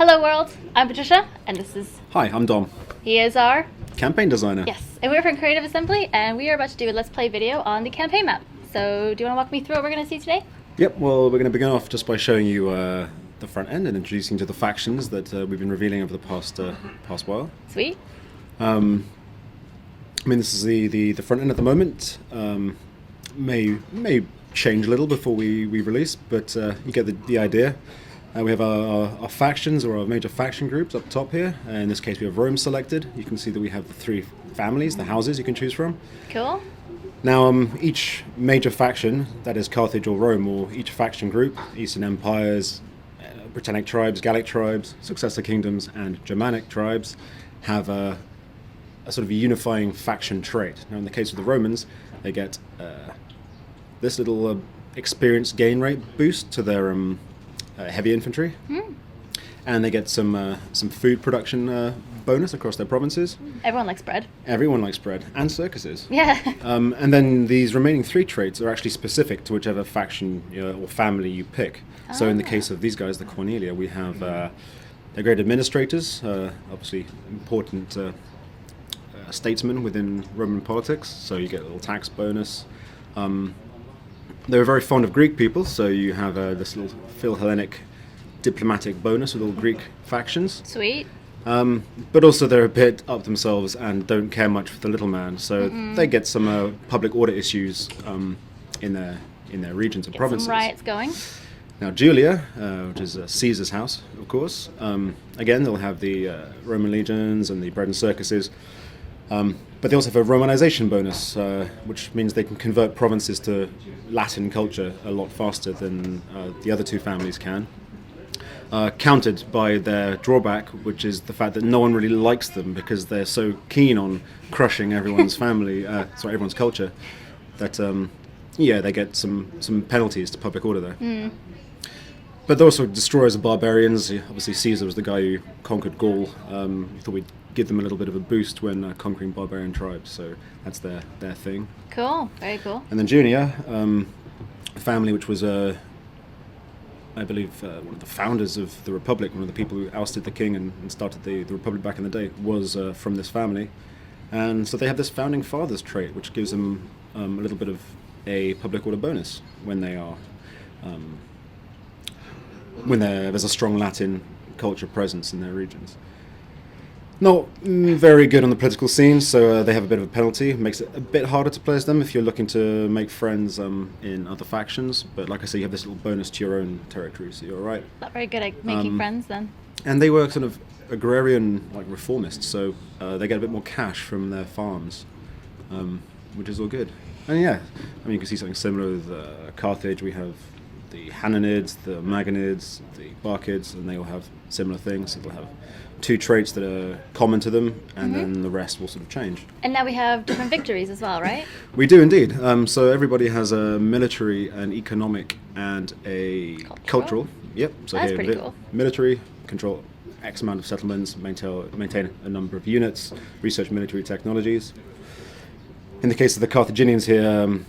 Hello world, I'm Patricia, and this is... Hi, I'm Dom, He is our... campaign designer. Yes, and we're from Creative Assembly, and we are about to do a Let's Play video on the campaign map. So, do you want to walk me through what we're going to see today? Yep, well, we're going to begin off just by showing you the front end and introducing you to the factions that we've been revealing over the past while. Sweet. I mean, this is the front end at the moment. May change a little before we release, but you get the idea. We have our factions, or our major faction groups up top here. In this case, we have Rome selected. You can see that we have the three families, the houses you can choose from. Cool. Now, each major faction, that is Carthage or Rome, or each faction group, Eastern Empires, Britannic tribes, Gallic tribes, successor kingdoms, and Germanic tribes, have a sort of a unifying faction trait. Now, in the case of the Romans, they get this little experience gain rate boost to their heavy infantry, and they get some food production bonus across their provinces. Everyone likes bread. Everyone likes bread, and circuses. Yeah. And then these remaining three traits are actually specific to whichever faction or family you pick. So in the case of these guys, the Cornelia, we have they're great administrators, obviously important statesmen within Roman politics, so you get a little tax bonus. They were very fond of Greek people, so you have this little Phil-Hellenic diplomatic bonus with all Greek factions. Sweet. But also they're a bit up themselves and don't care much for the little man, so they get some public order issues in their regions and provinces. Some riots going. Now Julia, which is Caesar's house, of course, again they'll have the Roman legions and the bread and circuses, but they also have a Romanization bonus, which means they can convert provinces to Latin culture a lot faster than the other two families can. Countered by their drawback, which is the fact that no one really likes them because they're so keen on crushing everyone's everyone's culture, that they get some penalties to public order there. But they're also destroyers of barbarians. Obviously, Caesar was the guy who conquered Gaul. We thought we'd give them a little bit of a boost when conquering barbarian tribes, so that's their thing. Cool, very cool. And then Junia, a family which was I believe one of the founders of the Republic, one of the people who ousted the king and started the Republic back in the day, was from this family. And so they have this founding fathers trait, which gives them a little bit of a public order bonus when they are there's a strong Latin culture presence in their regions. Not very good on the political scene, so they have a bit of a penalty. Makes it a bit harder to play as them if you're looking to make friends in other factions. But like I say, you have this little bonus to your own territory, so you're all right. Not very good at making friends then. And they were sort of agrarian, like reformists, so they get a bit more cash from their farms, which is all good. And yeah, I mean, you can see something similar with Carthage. We have the Hananids, the Magonids, the Barkids, and they all have similar things. So they'll have two traits that are common to them, and then the rest will sort of change. And now we have different victories as well, right? We do indeed. So everybody has a military, an economic, and a cultural. Yep. So That's here, pretty cool. Military, control X amount of settlements, maintain a number of units, research military technologies. In the case of the Carthaginians here,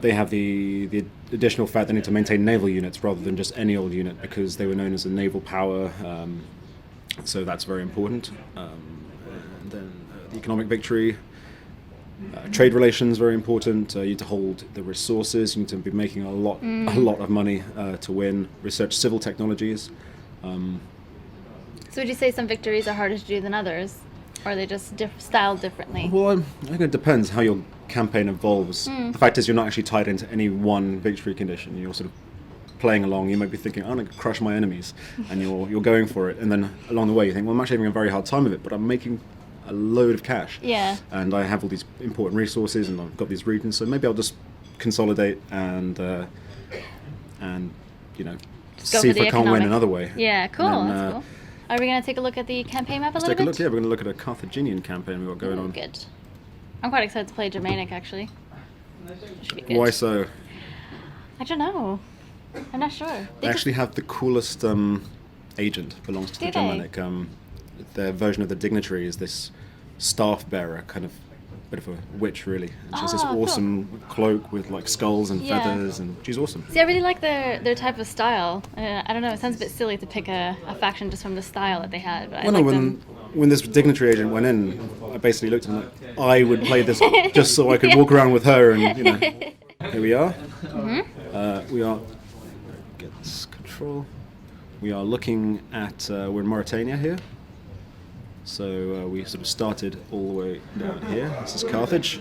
they have the additional fact they need to maintain naval units rather than just any old unit, because they were known as a naval power. So that's very important. And then the economic victory, trade relations, very important. You need to hold the resources. You need to be making a lot of money to win. Research civil technologies. So would you say some victories are harder to do than others, or are they just styled differently? Well, I think it depends how your campaign evolves. The fact is, you're not actually tied into any one victory condition. You're sort of playing along. You might be thinking, I'm going to crush my enemies, and you're going for it, and then along the way you think, well, I'm actually having a very hard time of it, but I'm making a load of cash. Yeah. And I have all these important resources, and I've got these regions, so maybe I'll just consolidate and see if I can't win another way. Yeah, cool. Then, that's cool. Are we going to take a look at the campaign map a let's little take a bit? look. Yeah, we're going to look at a Carthaginian campaign we've got going on. Good. I'm quite excited to play Germanic, actually. Should be good. Why so? I don't know. I'm not sure. They actually have the coolest agent, belongs to the Germanic. Their version of the dignitary is this staff bearer kind of bit of a witch, really. And she has this Cool. awesome cloak with like skulls and Yeah. feathers, and she's awesome. See, I really like their type of style. I don't know, it sounds a bit silly to pick a faction just from the style that they had, but I Well, no, like them. when this dignitary agent went in, I basically looked at him like, I would play this just so I could walk around with her, and here we are. We are get this control. We are looking at we're in Mauritania here. So we sort of started all the way down here. This is Carthage,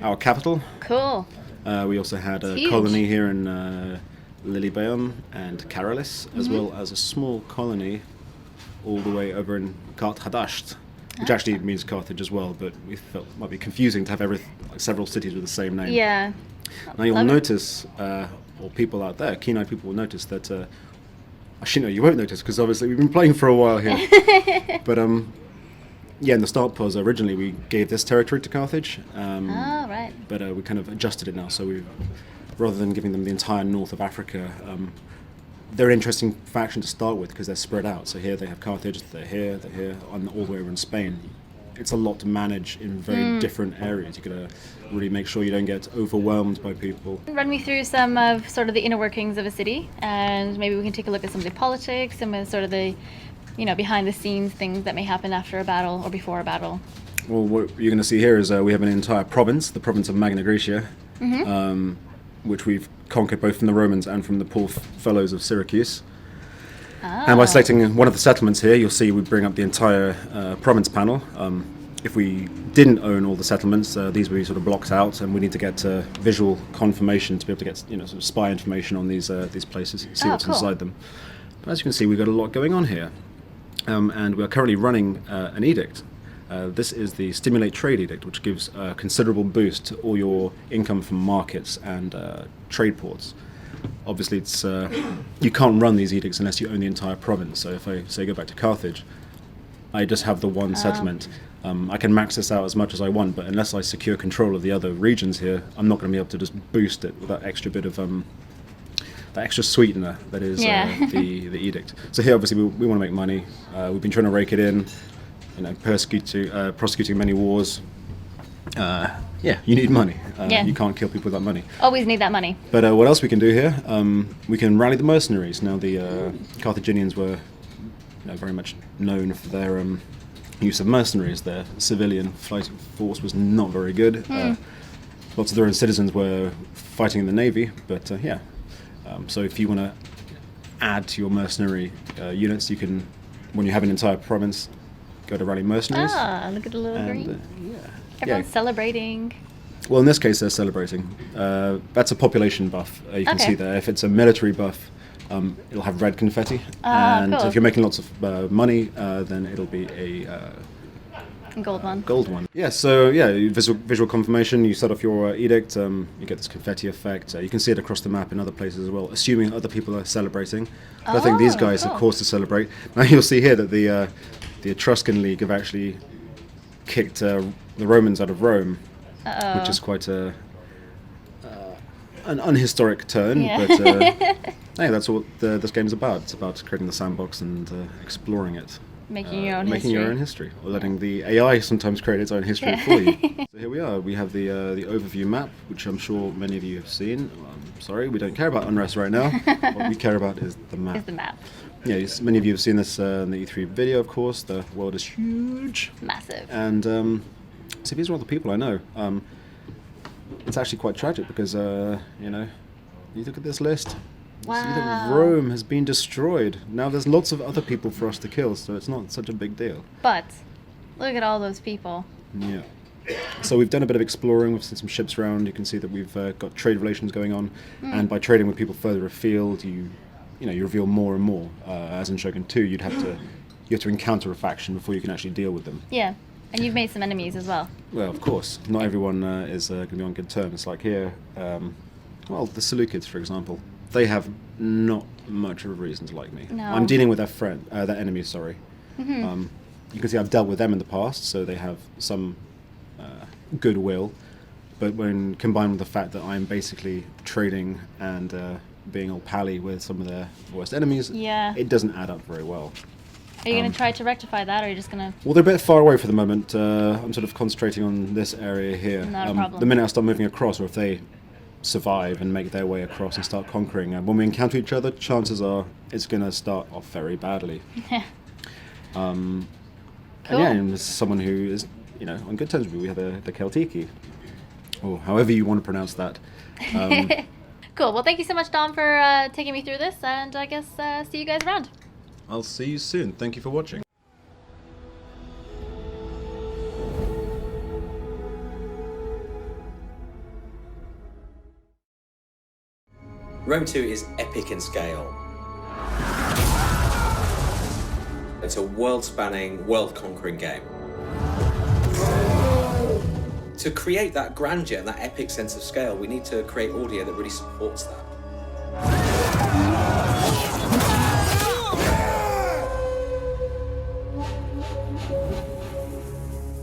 our capital. Cool. We also had a It's huge. colony here in Lilybaeum and Caralis, as well as a small colony all the way over in Kart Hadasht, which actually means Carthage as well, but we felt it might be confusing to have several cities with the same name. Yeah. Now you'll Love it. notice, or people out there, keen-eyed people will notice that, actually no, you won't notice, because obviously we've been playing for a while here. But yeah, in the start pause, originally we gave this territory to Carthage. Oh, right. But we kind of adjusted it now, so rather than giving them the entire north of Africa, they're an interesting faction to start with because they're spread out. So here they have Carthage, they're here, and all the way over in Spain. It's a lot to manage in very different areas. You've got to really make sure you don't get overwhelmed by people. Run me through some of sort of the inner workings of a city, and maybe we can take a look at some of the politics, some of sort of the, behind the scenes things that may happen after a battle or before a battle. Well, what you're going to see here is we have an entire province, the province of Magna Graecia, which we've conquered both from the Romans and from the poor fellows of Syracuse. And by selecting one of the settlements here, you'll see we bring up the entire province panel. If we didn't own all the settlements, these would be sort of blocked out, and we need to get visual confirmation to be able to get sort of spy information on these places, see what's cool. inside them. But as you can see, we've got a lot going on here, and we're currently running an edict. This is the Stimulate Trade Edict, which gives a considerable boost to all your income from markets and trade ports. Obviously, it's you can't run these edicts unless you own the entire province. So if I say go back to Carthage, I just have the one settlement. I can max this out as much as I want, but unless I secure control of the other regions here, I'm not going to be able to just boost it with that extra bit of that extra sweetener that is the edict. So here, obviously, we want to make money. We've been trying to rake it in, prosecuting many wars. You need money. You can't kill people without money. Always need that money. But what else we can do here? We can rally the mercenaries. Now, the Carthaginians were very much known for their use of mercenaries. Their civilian fighting force was not very good. Lots of their own citizens were fighting in the navy, but so if you want to add to your mercenary units, you can, when you have an entire province, go to rally mercenaries. Look at the little green. Everyone's Yeah. celebrating. Well, in this case, they're celebrating. That's a population buff. You can Okay. see there. If it's a military buff, it'll have red confetti. And cool. if you're making lots of money, then it'll be a Gold one. gold one. Visual confirmation. You set off your edict. You get this confetti effect. You can see it across the map in other places as well, assuming other people are celebrating. But I think these guys cool. are cause to celebrate. Now you'll see here that the Etruscan League have actually kicked the Romans out of Rome, which is quite an unhistoric turn. Yeah. But hey, that's what this game is about. It's about creating the sandbox and exploring it. Making your own Making history. your own history, or letting the AI sometimes create its own history for you. So here we are. We have the overview map, which I'm sure many of you have seen. Sorry, we don't care about unrest right now. What we care about is the map. Is the map. Yeah, many of you have seen this in the E3 video, of course. The world is huge. Massive. And so these are all the people I know. It's actually quite tragic because, you look at this list. You see that Wow. Rome has been destroyed. Now there's lots of other people for us to kill, so it's not such a big deal. But look at all those people. Yeah. So we've done a bit of exploring. We've seen some ships around. You can see that we've got trade relations going on, and by trading with people further afield, you reveal more and more. As in Shogun 2, you have to encounter a faction before you can actually deal with them. Yeah. And you've made some enemies as well. Well, of course, not everyone is going to be on good terms. Like here, the Seleucids, for example, they have not much of a reason to like me. No. I'm dealing with their enemies. Sorry. You can see I've dealt with them in the past, so they have some goodwill. But when combined with the fact that I'm basically trading and being all pally with some of their worst enemies, Yeah. it doesn't add up very well. Are you going to try to rectify that, or are you just going to... Well, they're a bit far away for the moment. I'm sort of concentrating on this area here. Not a problem. The minute I start moving across, or if they survive and make their way across and start conquering, when we encounter each other, chances are it's going to start off very badly. Cool. And yeah, and as someone who is, on good terms with me, we have the Celtiki, or however you want to pronounce that. Cool. Well, thank you so much, Dom, for taking me through this, and I guess see you guys around. I'll see you soon. Thank you for watching. Rome 2 is epic in scale. It's a world-spanning, world-conquering game. To create that grandeur and that epic sense of scale, we need to create audio that really supports that.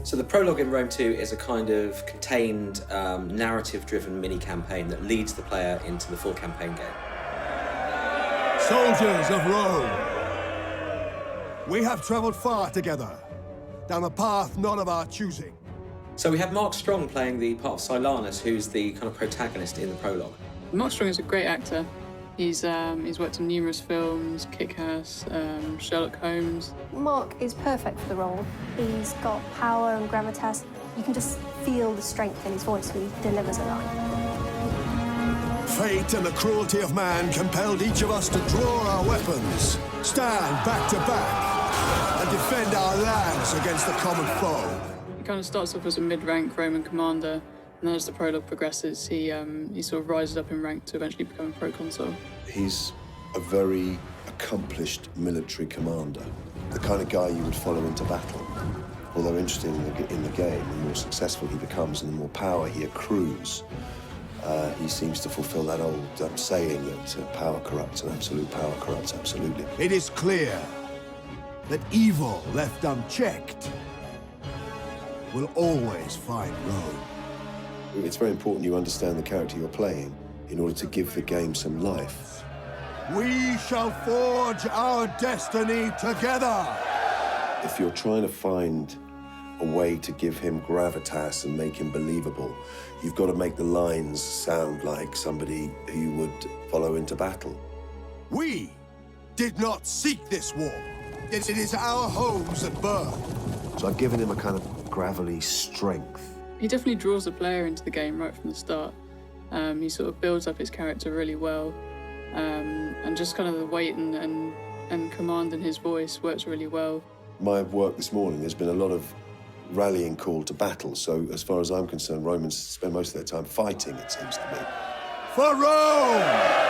So the prologue in Rome 2 is a kind of contained, narrative-driven mini-campaign that leads the player into the full campaign game. Soldiers of Rome, we have travelled far together, down a path not of our choosing. So we have Mark Strong playing the part of Silanus, who's the kind of protagonist in the prologue. Mark Strong is a great actor. He's worked in numerous films, Kick-Ass, Sherlock Holmes. Mark is perfect for the role. He's got power and gravitas. You can just feel the strength in his voice when he delivers a line. Fate and the cruelty of man compelled each of us to draw our weapons, stand back to back, and defend our lands against the common foe. He kind of starts off as a mid-rank Roman commander, and then as the prologue progresses, he sort of rises up in rank to eventually become a proconsul. He's a very accomplished military commander, the kind of guy you would follow into battle. Although interesting in the game, the more successful he becomes and the more power he accrues, he seems to fulfill that old saying that power corrupts and absolute power corrupts absolutely. It is clear that evil left unchecked will always find Rome. It's very important you understand the character you're playing in order to give the game some life. We shall forge our destiny together! If you're trying to find a way to give him gravitas and make him believable, you've got to make the lines sound like somebody who you would follow into battle. We did not seek this war. It is our homes at birth. So I've given him a kind of gravelly strength. He definitely draws the player into the game right from the start. He sort of builds up his character really well, and just kind of the weight and command in his voice works really well. My work this morning, there's been a lot of rallying call to battle, so as far as I'm concerned, Romans spend most of their time fighting, it seems to me. For Rome!